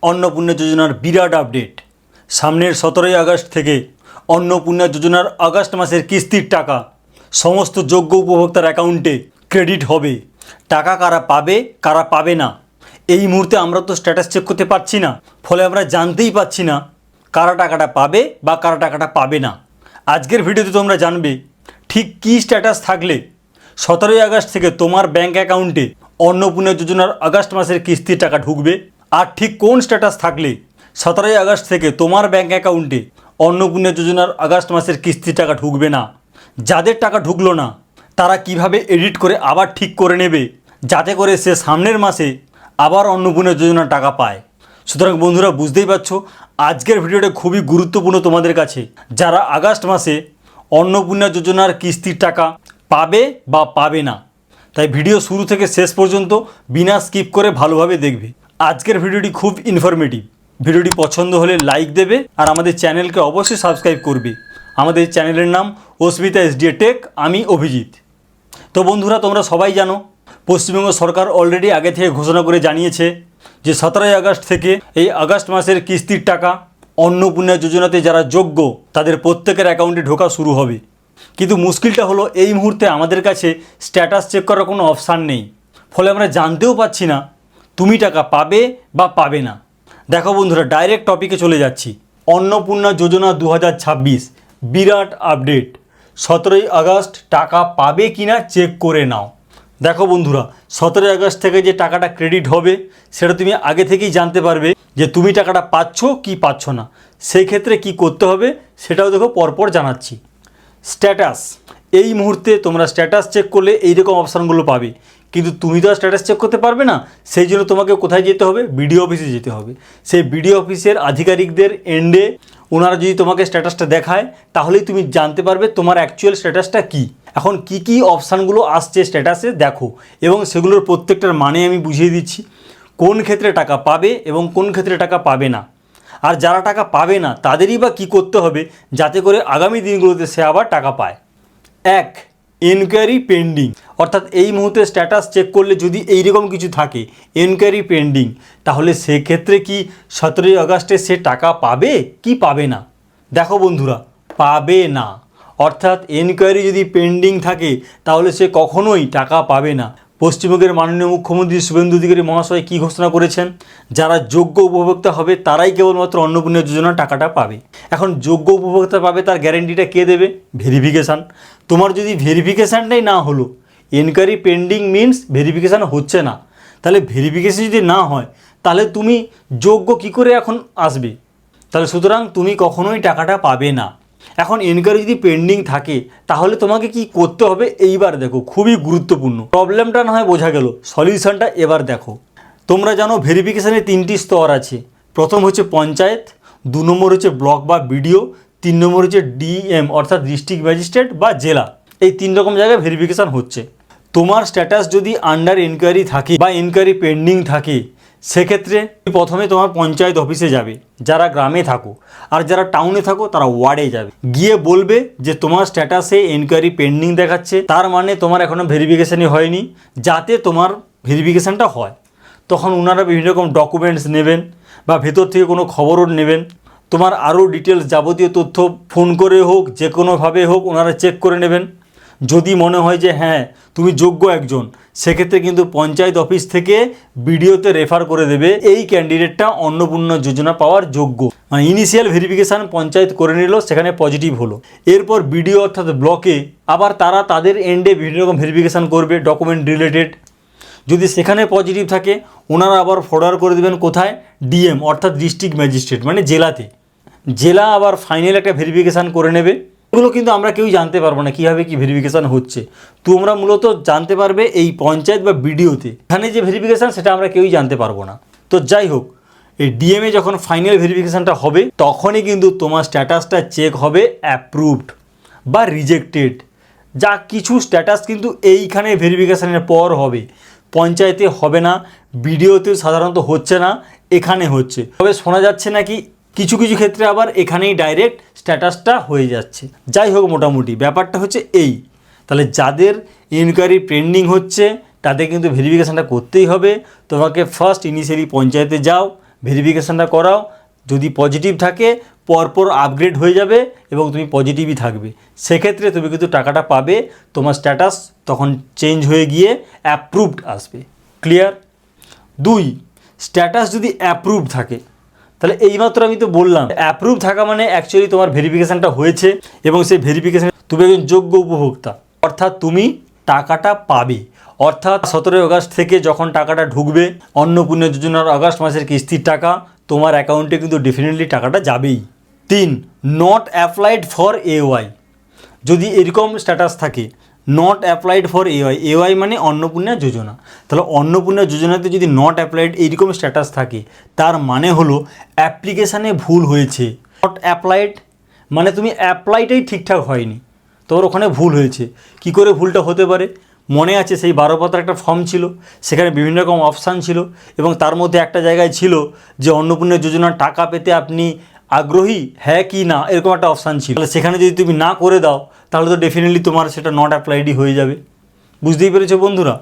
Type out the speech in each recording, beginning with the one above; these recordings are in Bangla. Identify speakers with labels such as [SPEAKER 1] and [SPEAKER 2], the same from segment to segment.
[SPEAKER 1] অন্নপূর্ণা যোজনার বিরাট আপডেট। সামনের 17ই আগস্ট থেকে অন্নপূর্ণা যোজনার আগস্ট মাসের কিস্তির টাকা সমস্ত যোগ্য উপভোক্তার অ্যাকাউন্টে ক্রেডিট হবে। টাকা কারা পাবে কারা পাবে না এই মুহূর্তে আমরা তো স্ট্যাটাস চেক করতে পারছি না, ফলে আমরা জানতেই পাচ্ছি না কারা টাকাটা পাবে বা কারা টাকাটা পাবে না। আজকের ভিডিওতে তোমরা জানবে ঠিক কী স্ট্যাটাস থাকলে 17ই আগস্ট থেকে তোমার ব্যাঙ্ক অ্যাকাউন্টে অন্নপূর্ণা যোজনার আগস্ট মাসের কিস্তির টাকা ঢুকবে, আর ঠিক কোন স্ট্যাটাস থাকলে 17ই আগস্ট থেকে তোমার ব্যাঙ্ক অ্যাকাউন্টে অন্নপূর্ণা যোজনার আগস্ট মাসের কিস্তির টাকা ঢুকবে না। যাদের টাকা ঢুকলো না তারা কিভাবে এডিট করে আবার ঠিক করে নেবে, যাতে করে সে সামনের মাসে আবার অন্নপূর্ণা যোজনার টাকা পায়। সুতরাং বন্ধুরা, বুঝতেই পারছো আজকের ভিডিওটা খুবই গুরুত্বপূর্ণ তোমাদের কাছে, যারা আগস্ট মাসে অন্নপূর্ণা যোজনার কিস্তির টাকা পাবে বা পাবে না। তাই ভিডিও শুরু থেকে শেষ পর্যন্ত বিনা স্কিপ করে ভালোভাবে দেখবে। আজকের ভিডিওটি খুব ইনফরমেটিভ। ভিডিওটি পছন্দ হলে লাইক দেবে আর আমাদের চ্যানেলকে অবশ্যই সাবস্ক্রাইব করবে। আমাদের চ্যানেলের নাম অস্মিতা এসডিএ টেক, আমি অভিজিৎ। তো বন্ধুরা, তোমরা সবাই জানো পশ্চিমবঙ্গ সরকার অলরেডি আগে থেকে ঘোষণা করে জানিয়েছে যে 17ই আগস্ট থেকে এই আগস্ট মাসের কিস্তির টাকা অন্নপূর্ণা যোজনাতে যারা যোগ্য তাদের প্রত্যেকের অ্যাকাউন্টে ঢোকা শুরু হবে। কিন্তু মুশকিলটা হলো এই মুহূর্তে আমাদের কাছে স্ট্যাটাস চেক করার কোনো অপশান নেই, ফলে আমরা জানতেও পাচ্ছি না তুমি টাকা পাবে বা পাবে না। দেখো বন্ধুরা, ডাইরেক্ট টপিকে চলে যাচ্ছি। অন্নপূর্ণা যোজনা 2026 বিরাট আপডেট। 17ই আগস্ট টাকা পাবে কিনা চেক করে নাও। দেখো বন্ধুরা, 17ই আগস্ট থেকে যে টাকাটা ক্রেডিট হবে সেটা তুমি আগে থেকেই জানতে পারবে যে তুমি টাকাটা পাচ্ছ কি পাচ্ছ না। সেই ক্ষেত্রে কি করতে হবে সেটাও দেখো পরপর জানাচ্ছি। স্ট্যাটাস, এই মুহূর্তে তোমরা স্ট্যাটাস চেক করলে এইরকম অপশানগুলো পাবে, কিন্তু তুমি তো আর স্ট্যাটাস চেক করতে পারবে না। সেই জন্য তোমাকে কোথায় যেতে হবে? বিডিও অফিসে যেতে হবে। সেই বিডিও অফিসের আধিকারিকদের এন্ডে ওনারা যদি তোমাকে স্ট্যাটাসটা দেখায় তাহলেই তুমি জানতে পারবে তোমার অ্যাকচুয়াল স্ট্যাটাসটা কী। এখন কি অপশানগুলো আসছে স্ট্যাটাসে দেখো, এবং সেগুলোর প্রত্যেকটার মানে আমি বুঝিয়ে দিচ্ছি কোন ক্ষেত্রে টাকা পাবে এবং কোন ক্ষেত্রে টাকা পাবে না। আর যারা টাকা পাবে না তাদেরই বা কী করতে হবে যাতে করে আগামী দিনগুলোতে সে আবার টাকা পায়। 1. এনকোয়ারি পেন্ডিং, অর্থাৎ এই মুহূর্তে স্ট্যাটাস চেক করলে যদি এইরকম কিছু থাকে এনকোয়ারি পেন্ডিং, তাহলে সেক্ষেত্রে কি 17ই আগস্টে সে টাকা পাবে কি পাবে না? দেখো বন্ধুরা, পাবে না। অর্থাৎ এনকোয়ারি যদি পেন্ডিং থাকে তাহলে সে কখনোই টাকা পাবে না। পশ্চিমবঙ্গের মাননীয় মুখ্যমন্ত্রী শুভেন্দু অধিকারী মহাশয় কী ঘোষণা করেছেন? যারা যোগ্য উপভোক্তা হবে তারাই কেবলমাত্র অন্নপূর্ণা যোজনার টাকাটা পাবে। এখন যোগ্য উপভোক্তা পাবে তার গ্যারেন্টিটা কে দেবে? ভেরিফিকেশান। তোমার যদি ভেরিফিকেশানটাই না হলো, এনকোয়ারি পেন্ডিং মিনস ভেরিফিকেশান হচ্ছে না, তাহলে ভেরিফিকেশান যদি না হয় তাহলে তুমি যোগ্য কী করে এখন আসবে? তাহলে সুতরাং তুমি কখনোই টাকাটা পাবে না। এখন এনকোয়ারি যদি পেন্ডিং থাকে তাহলে তোমাকে কি করতে হবে এইবার দেখো, খুবই গুরুত্বপূর্ণ। প্রবলেমটা না হয় বোঝা গেল, সলিউশনটা এবার দেখো। তোমরা জানো ভেরিফিকেশানের 3টি স্তর আছে। প্রথম হচ্ছে পঞ্চায়েত, 2 নম্বর হচ্ছে ব্লক বা বিডিও, 3 নম্বর হচ্ছে ডিএম অর্থাৎ ডিস্ট্রিক্ট ম্যাজিস্ট্রেট বা জেলা। এই 3 রকম জায়গায় ভেরিফিকেশান হচ্ছে। তোমার স্ট্যাটাস যদি আন্ডার এনকোয়ারি থাকে বা এনকোয়ারি পেন্ডিং থাকে সেক্ষেত্রে প্রথমে তোমার পঞ্চায়েত অফিসে যাবে যারা গ্রামে থাকো, আর যারা টাউনে থাকো তারা ওয়ার্ডে যাবে। গিয়ে বলবে যে তোমার স্ট্যাটাসে এনকোয়ারি পেন্ডিং দেখাচ্ছে, তার মানে তোমার এখনও ভেরিফিকেশানই হয়নি, যাতে তোমার ভেরিফিকেশানটা হয়। তখন ওনারা বিভিন্ন রকম ডকুমেন্টস নেবেন বা ভেতর থেকে কোনো খবরও নেবেন। তোমার আরও ডিটেলস যাবতীয় তথ্য ফোন করে হোক যে কোনোভাবে হোক ওনারা চেক করে নেবেন। যদি মনে হয় যে হ্যাঁ তুমি যোগ্য একজন, সেক্ষেত্রে কিন্তু পঞ্চায়েত অফিস থেকে বিডিওতে রেফার করে দেবে এই ক্যান্ডিডেটটা অন্নপূর্ণা যোজনা পাওয়ার যোগ্য। মানে ইনিশিয়াল ভেরিফিকেশান পঞ্চায়েত করে নিল, সেখানে পজিটিভ হলো। এরপর বিডিও অর্থাৎ ব্লকে আবার তারা তাদের এন্ডে বিভিন্ন রকম ভেরিফিকেশান করবে ডকুমেন্ট রিলেটেড। যদি সেখানে পজিটিভ থাকে ওনারা আবার ফরওয়ার্ড করে দেবেন কোথায়? ডিএম অর্থাৎ ডিস্ট্রিক্ট ম্যাজিস্ট্রেট মানে জেলাতে। জেলা আবার ফাইনাল একটা ভেরিফিকেশান করে নেবে। এগুলো কিন্তু আমরা কেউই জানতে পারবো না কীভাবে কী ভেরিফিকেশান হচ্ছে। তোমরা মূলত জানতে পারবে এই পঞ্চায়েত বা বিডিওতে। এখানে যে ভেরিফিকেশান সেটা আমরা কেউই জানতে পারবো না। তো যাই হোক, এই ডিএমএ যখন ফাইনাল ভেরিফিকেশানটা হবে তখনই কিন্তু তোমার স্ট্যাটাসটা চেক হবে অ্যাপ্রুভড বা রিজেক্টেড। যা কিছু স্ট্যাটাস কিন্তু এইখানে ভেরিফিকেশানের পর হবে, পঞ্চায়েতে হবে না, বিডিওতেও সাধারণত হচ্ছে না, এখানে হচ্ছে। তবে শোনা যাচ্ছে নাকি কিছু ক্ষেত্রে আবার এখানেই ডাইরেক্ট স্ট্যাটাসটা হয়ে যাচ্ছে। যাই হোক, মোটামুটি ব্যাপারটা হচ্ছে এই। তাহলে যাদের ইনকোয়ারি পেন্ডিং হচ্ছে তাদের কিন্তু ভেরিফিকেশানটা করতেই হবে। তোমাকে ফার্স্ট ইনিশিয়ালি পঞ্চায়েতে যাও, ভেরিফিকেশানটা করাও, যদি পজিটিভ থাকে পরপর আপগ্রেড হয়ে যাবে এবং তুমি পজিটিভই থাকবে, সেক্ষেত্রে তুমি কিন্তু টাকাটা পাবে, তোমার স্ট্যাটাস তখন চেঞ্জ হয়ে গিয়ে অ্যাপ্রুভড আসবে। ক্লিয়ার? 2, স্ট্যাটাস যদি অ্যাপ্রুভড থাকে, তাহলে এইমাত্র আমি তো বললাম অ্যাপ্রুভ থাকা মানে অ্যাকচুয়ালি তোমার ভেরিফিকেশানটা হয়েছে এবং সেই ভেরিফিকেশান তুমি একজন যোগ্য উপভোক্তা, অর্থাৎ তুমি টাকাটা পাবে। অর্থাৎ 17 আগস্ট থেকে যখন টাকাটা ঢুকবে, অন্নপূর্ণা যোজনার আগস্ট মাসের কিস্তির টাকা তোমার অ্যাকাউন্টে কিন্তু ডেফিনেটলি টাকাটা যাবেই। 3, নট অ্যাপ্লাইড ফর এওয়াই, যদি এরকম স্ট্যাটাস থাকে not applied for AY, AY মানে অন্নপূর্ণা যোজনা, তাহলে অন্নপূর্ণা যোজনাতে যদি নট অ্যাপ্লাইড এইরকম স্ট্যাটাস থাকে, তার মানে হলো অ্যাপ্লিকেশানে ভুল হয়েছে। নট অ্যাপ্লাইড মানে তুমি অ্যাপ্লাইটাই ঠিকঠাক হয়নি, তোর ওখানে ভুল হয়েছে। কি করে ভুলটা হতে পারে? মনে আছে সেই 12 পাতার একটা ফর্ম ছিল, সেখানে বিভিন্ন রকম অপশান ছিল এবং তার মধ্যে একটা জায়গায় ছিল যে অন্নপূর্ণা যোজনার টাকা পেতে আপনি আগ্রহী হ্যাঁ কি না, এরকম একটা অপশান ছিল। তাহলে সেখানে যদি তুমি না করে দাও তাহলে তো ডেফিনেটলি তোমার সেটা নট অ্যাপ্লাইডই হয়ে যাবে। বুঝতেই পেরেছো বন্ধুরা?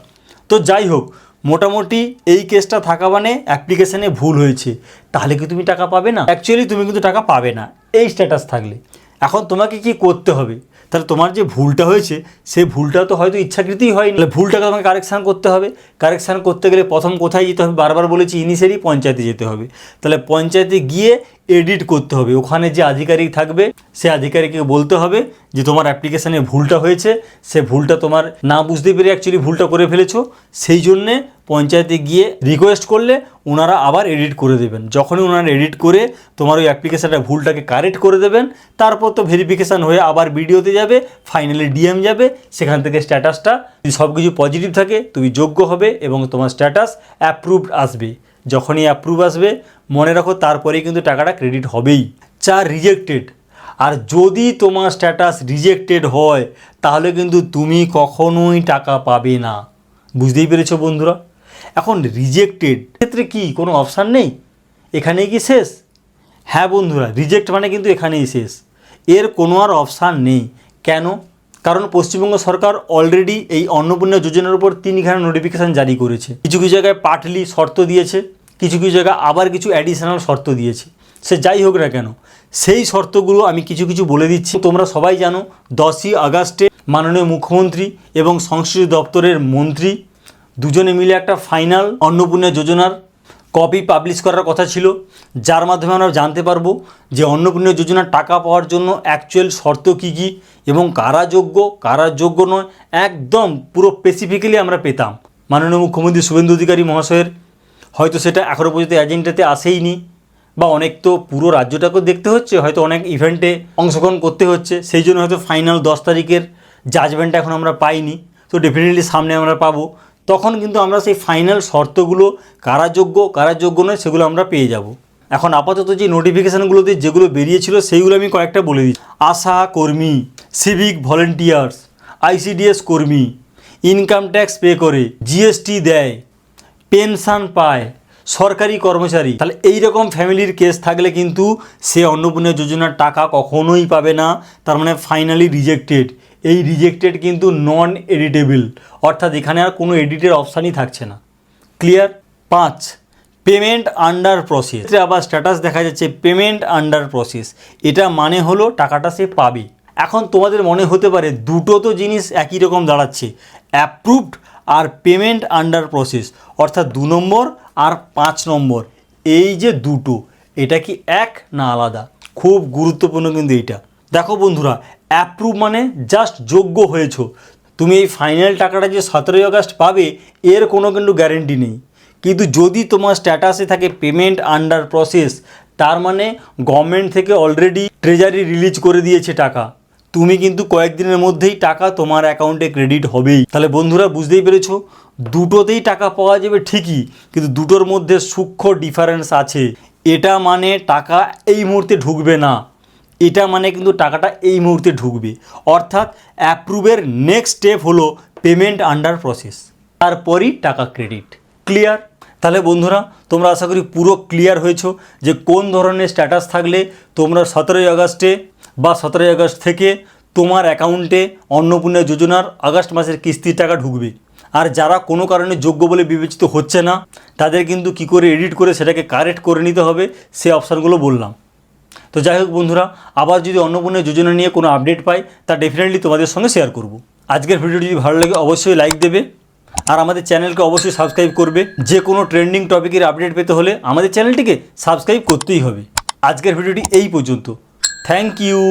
[SPEAKER 1] তো যাই হোক, মোটামুটি এই কেসটা থাকা মানে অ্যাপ্লিকেশানে ভুল হয়েছে, তাহলে কি তুমি টাকা পাবে না? অ্যাকচুয়ালি তুমি কিন্তু টাকা পাবে না এই স্ট্যাটাস থাকলে। এখন তোমাকে কি করতে হবে? তাহলে তোমার যে ভুলটা হয়েছে সেই ভুলটা তো হয়তো ইচ্ছাকৃতই হয়নি, তাহলে ভুলটাকে তোমাকে কারেকশান করতে হবে। কারেকশান করতে গেলে প্রথম কোথায় যেতে হবে? বারবার বলেছি ইনিশিয়ালি পঞ্চায়েতে যেতে হবে। তাহলে পঞ্চায়েতে গিয়ে এডিট করতে হবে, ওখানে যে আধিকারিক থাকবে সে আধিকারিককে বলতে হবে যে তোমার অ্যাপ্লিকেশানে ভুলটা হয়েছে, সে ভুলটা তোমার না বুঝতে পেরে অ্যাকচুয়ালি ভুলটা করে ফেলেছো, সেই জন্যে পঞ্চায়েতে গিয়ে রিকোয়েস্ট করলে ওনারা আবার এডিট করে দেবেন। যখনই ওনারা এডিট করে তোমার ওই অ্যাপ্লিকেশানটা ভুলটাকে কারেক্ট করে দেবেন, তারপর তো ভেরিফিকেশান হয়ে আবার বিডিওতে যাবে, ফাইনালি ডিএম যাবে, সেখান থেকে স্ট্যাটাসটা যদি সব কিছু পজিটিভ থাকে তুমি যোগ্য হবে এবং তোমার স্ট্যাটাস অ্যাপ্রুভড আসবে। যখনই অ্যাপ্রুভ আসবে মনে রাখো তারপরেই কিন্তু টাকাটা ক্রেডিট হবেই। 4, রিজেক্টেড। আর যদি তোমার স্ট্যাটাস রিজেক্টেড হয় তাহলে কিন্তু তুমি কখনোই টাকা পাবে না। বুঝতেই পেরেছো বন্ধুরা? এখন রিজেক্টেড ক্ষেত্রে কি কোনো অপশান নেই? এখানেই কি শেষ? হ্যাঁ বন্ধুরা, রিজেক্ট মানে কিন্তু এখানেই শেষ, এর কোনো আর অপশান নেই। কেন? কারণ পশ্চিমবঙ্গ সরকার অলরেডি এই অন্নপূর্ণা যোজনার উপর 3খানা নোটিফিকেশান জারি করেছে। কিছু কিছু জায়গায় পার্টলি শর্ত দিয়েছে, কিছু কিছু জায়গায় আবার কিছু অ্যাডিশনাল শর্ত দিয়েছে। সে যাই হোক না কেন, সেই শর্তগুলো আমি কিছু কিছু বলে দিচ্ছি। তোমরা সবাই জানো 10ই আগস্টে মাননীয় মুখ্যমন্ত্রী এবং সংস্কৃতি দপ্তরের মন্ত্রী দুজনে মিলে একটা ফাইনাল অন্নপূর্ণা যোজনার কপি পাবলিশ করার কথা ছিল, যার মাধ্যমে আমরা জানতে পারবো যে অন্নপূর্ণা যোজনার টাকা পাওয়ার জন্য অ্যাকচুয়াল শর্ত কী কী এবং কারা যোগ্য কারা যোগ্য নয়, একদম পুরো স্পেসিফিক্যালি আমরা পেতাম। মাননীয় মুখ্যমন্ত্রী শুভেন্দু অধিকারী মহাশয়ের হয়তো সেটা এখনও পর্যন্ত এজেন্ডাতে আসেইনি, বা অনেক তো পুরো রাজ্যটাকেও দেখতে হচ্ছে, হয়তো অনেক ইভেন্টে অংশগ্রহণ করতে হচ্ছে, সেই জন্য হয়তো ফাইনাল 10 তারিখের জাজমেন্টটা এখন আমরা পাইনি। তো ডেফিনেটলি সামনে আমরা পাবো, তখন কিন্তু আমরা সেই ফাইনাল শর্তগুলো কারা যোগ্য নয় সেগুলো আমরা পেয়ে যাব। এখন আপাতত যে নোটিফিকেশানগুলোতে যেগুলো বেরিয়েছিল সেইগুলো আমি কয়েকটা বলে দিচ্ছি। আশা কর্মী, সিভিক ভলেন্টিয়ার্স, আইসিডিএস কর্মী, ইনকাম ট্যাক্স পে করে, জিএসটি দেয়, পেনশন পায়, সরকারি কর্মচারী। তাহলে এই রকম ফ্যামিলির কেস থাকলে কিন্তু সে অন্নপূর্ণা যোজনার টাকা কখনোই পাবে না, তার মানে ফাইনালি রিজেক্টেড। এই রিজেক্টেড কিন্তু নন এডিটেবল, অর্থাৎ এখানে আর কোনো এডিটের অপশানই থাকছে না। ক্লিয়ার? 5, payment under process. আবার স্ট্যাটাস দেখা যাচ্ছে পেমেন্ট আন্ডার প্রসেস, এটা মানে হলো টাকাটা সে পাবে। এখন তোমাদের মনে হতে পারে দুটো তো জিনিস একই রকম দাঁড়াচ্ছে, অ্যাপ্রুভড আর পেমেন্ট আন্ডার প্রসেস, অর্থাৎ 2 নম্বর আর 5 নম্বর, এই যে দুটো, এটা কি এক না আলাদা? খুব গুরুত্বপূর্ণ কিন্তু এইটা। দেখো বন্ধুরা, অ্যাপ্রুভ মানে জাস্ট যোগ্য হয়েছো, তুমি এই ফাইনাল টাকাটা যে 17ই আগস্ট পাবে এর কোনো কিন্তু গ্যারেন্টি নেই। কিন্তু যদি তোমার স্ট্যাটাসে থাকে পেমেন্ট আন্ডার প্রসেস, তার মানে গভর্নমেন্ট থেকে অলরেডি ট্রেজারি রিলিজ করে দিয়েছে টাকা, তুমি কিন্তু কয়েকদিনের মধ্যেই টাকা তোমার অ্যাকাউন্টে ক্রেডিট হবেই। তাহলে বন্ধুরা বুঝতেই পেরেছো, দুটোতেই টাকা পাওয়া যাবে ঠিকই, কিন্তু দুটোর মধ্যে সূক্ষ্ম ডিফারেন্স আছে। এটা মানে টাকা এই মুহূর্তে ঢুকবে না, এটা মানে কিন্তু টাকাটা এই মুহূর্তে ঢুকবে। অর্থাৎ অ্যাপ্রুভের নেক্সট স্টেপ হলো পেমেন্ট আন্ডার প্রসেস, তারপরই টাকা ক্রেডিট। ক্লিয়ার? তাহলে বন্ধুরা তোমরা আশা করি পুরো ক্লিয়ার হয়েছো যে কোন ধরনের স্ট্যাটাস থাকলে তোমরা 17ই আগস্টে বা 17ই আগস্ট থেকে তোমার অ্যাকাউন্টে অন্নপূর্ণা যোজনার আগস্ট মাসের কিস্তির টাকা ঢুকবে। আর যারা কোনো কারণে যোগ্য বলে বিবেচিত হচ্ছে না তাদের কিন্তু কী করে এডিট করে সেটাকে কারেক্ট করে নিতে হবে সেই অপশানগুলো বললাম। তো যাই হোক বন্ধুরা, আবার যদি অন্নপূর্ণা যোজনা নিয়ে কোনো আপডেট পাই তা ডেফিনেটলি তোমাদের সঙ্গে শেয়ার করব। আজকের ভিডিওটি যদি ভালো লাগে অবশ্যই লাইক দেবে আর আমাদের চ্যানেলকে অবশ্যই সাবস্ক্রাইব করবে। যে কোনো ট্রেন্ডিং টপিকের আপডেট পেতে হলে আমাদের চ্যানেলটিকে সাবস্ক্রাইব করতেই হবে। আজকের ভিডিওটি এই পর্যন্ত। Thank you.